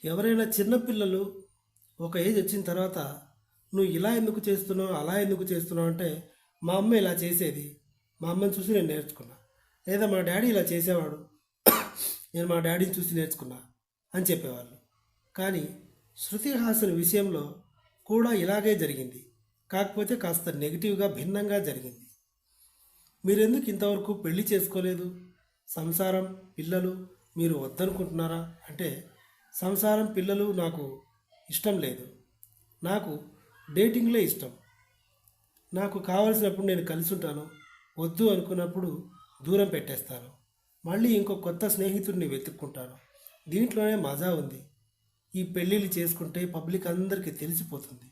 ఎవరైనా చిన్నపిల్లలు ఒక ఏజ్ వచ్చిన తర్వాత నువ్వు ఇలా ఎందుకు చేస్తున్నావు అలా ఎందుకు చేస్తున్నావు అంటే మా అమ్మ ఇలా చేసేది, మా అమ్మని చూసి నేను నేర్చుకున్నా, లేదా మా డాడీ ఇలా చేసేవాడు, నేను మా డాడీని చూసి నేర్చుకున్నా అని చెప్పేవాళ్ళు. కానీ శృతి హాసన్ విషయంలో కూడా ఇలాగే జరిగింది, కాకపోతే కాస్త నెగిటివ్గా భిన్నంగా జరిగింది. మీరెందుకు ఇంతవరకు పెళ్లి చేసుకోలేదు, సంసారం పిల్లలు మీరు వద్దనుకుంటున్నారా అంటే సంసారం పిల్లలు నాకు ఇష్టం లేదు, నాకు డేటింగ్లే ఇష్టం, నాకు కావలసినప్పుడు నేను కలిసి ఉంటాను, వద్దు అనుకున్నప్పుడు దూరం పెట్టేస్తాను, మళ్ళీ ఇంకో కొత్త స్నేహితుడిని వెతుక్కుంటాను, దీంట్లోనే మజా ఉంది. ఈ పెళ్ళిళ్ళు చేసుకుంటే పబ్లిక్ అందరికీ తెలిసిపోతుంది.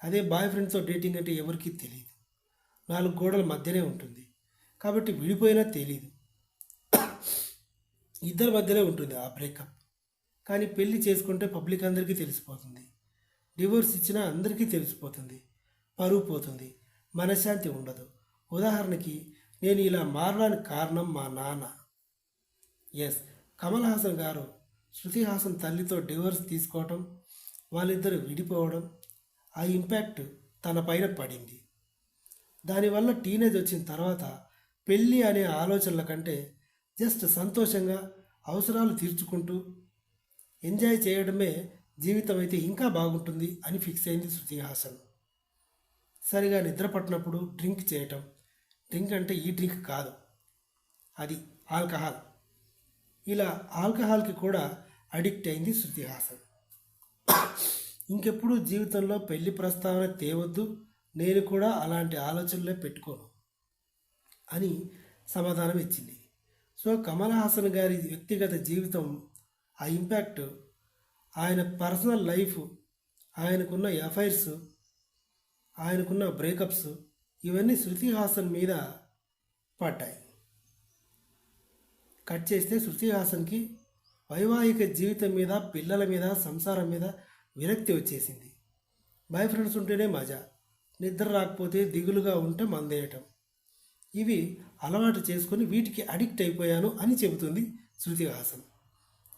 అదే బాయ్ ఫ్రెండ్స్తో డేటింగ్ అంటే ఎవరికీ తెలియదు, 4 గోడల మధ్యనే ఉంటుంది, కాబట్టి విడిపోయినా తెలియదు, ఇద్దరి మధ్యనే ఉంటుంది ఆ బ్రేకప్. కానీ పెళ్ళి చేసుకుంటే పబ్లిక్ అందరికీ తెలిసిపోతుంది, డివోర్స్ ఇచ్చినా అందరికీ తెలిసిపోతుంది, పరువు పోతుంది, మనశ్శాంతి ఉండదు. ఉదాహరణకి నేను ఇలా మారడానికి కారణం మా నాన్న. ఎస్, కమల్ హాసన్ గారు శృతి హాసన్ తల్లితో డివోర్స్ తీసుకోవటం, వాళ్ళిద్దరూ విడిపోవడం, ఆ ఇంపాక్ట్ తన పైన పడింది. దానివల్ల టీనేజ్ వచ్చిన తర్వాత పెళ్ళి అనే ఆలోచనల కంటే జస్ట్ సంతోషంగా అవసరాలు తీర్చుకుంటూ ఎంజాయ్ చేయడమే జీవితం అయితే ఇంకా బాగుంటుంది అని ఫిక్స్ అయింది శృతి హాసన్. సరిగా నిద్ర పట్టినప్పుడు డ్రింక్ చేయటం, డ్రింక్ అంటే ఈ డ్రింక్ కాదు, అది ఆల్కహాల్, ఇలా ఆల్కహాల్కి కూడా అడిక్ట్ అయింది శృతి హాసన్. ఇంకెప్పుడు జీవితంలో పెళ్లి ప్రస్తావన తేవద్దు, నేను కూడా అలాంటి ఆలోచనలే పెట్టుకోను అని సమాధానం ఇచ్చింది. సో కమల్ హాసన్ గారి వ్యక్తిగత జీవితం, ఆ ఇంపాక్ట్, ఆయన పర్సనల్ లైఫ్, ఆయనకున్న ఎఫైర్స్, ఆయనకున్న బ్రేకప్స్, ఇవన్నీ శృతి హాసన్ మీద పడ్డాయి. కట్ చేస్తే శృతి హాసన్కి వైవాహిక జీవితం మీద, పిల్లల మీద, సంసారం మీద విరక్తి వచ్చేసింది. బాయ్ ఫ్రెండ్స్ ఉంటేనే మజా, నిద్ర రాకపోతే దిగులుగా ఉంటే మందేయటం, ఇవి అలవాటు చేసుకొని వీటికి అడిక్ట్ అయిపోయాను అని చెబుతుంది శృతి హాసన్.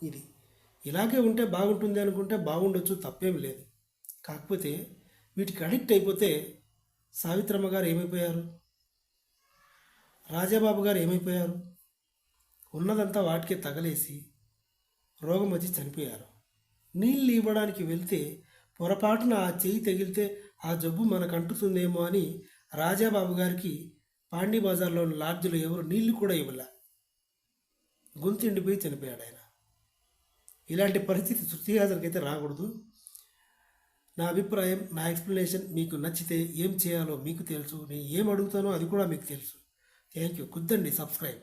ఇది ఇలాగే ఉంటే బాగుంటుంది అనుకుంటే బాగుండొచ్చు, తప్పేం లేదు. కాకపోతే వీటికి అడిక్ట్ అయిపోతే సావిత్రమ్మ గారు ఏమైపోయారు, రాజాబాబు గారు ఏమైపోయారు, ఉన్నదంతా వాటికే తగలేసి రోగం వచ్చి చనిపోయారు. నీళ్ళు ఇవ్వడానికి వెళ్తే పొరపాటున ఆ చెయ్యి తగిలితే ఆ జబ్బు మనకు అంటుతుందేమో అని రాజాబాబు గారికి పాండీ బజార్లోని లాడ్జ్లో ఎవరు నీళ్లు కూడా ఇవ్వలే, గొంతు ఎండిపోయి చనిపోయాడు ఆయన. ఇలాంటి పరిస్థితి శృతి హాసన్కి అయితే రాకూడదు. నా అభిప్రాయం, నా ఎక్స్ప్లెనేషన్ మీకు నచ్చితే ఏం చేయాలో మీకు తెలుసు, నేను ఏం అడుగుతానో అది కూడా మీకు తెలుసు. Thank you. కుద్దండి, సబ్స్క్రైబ్.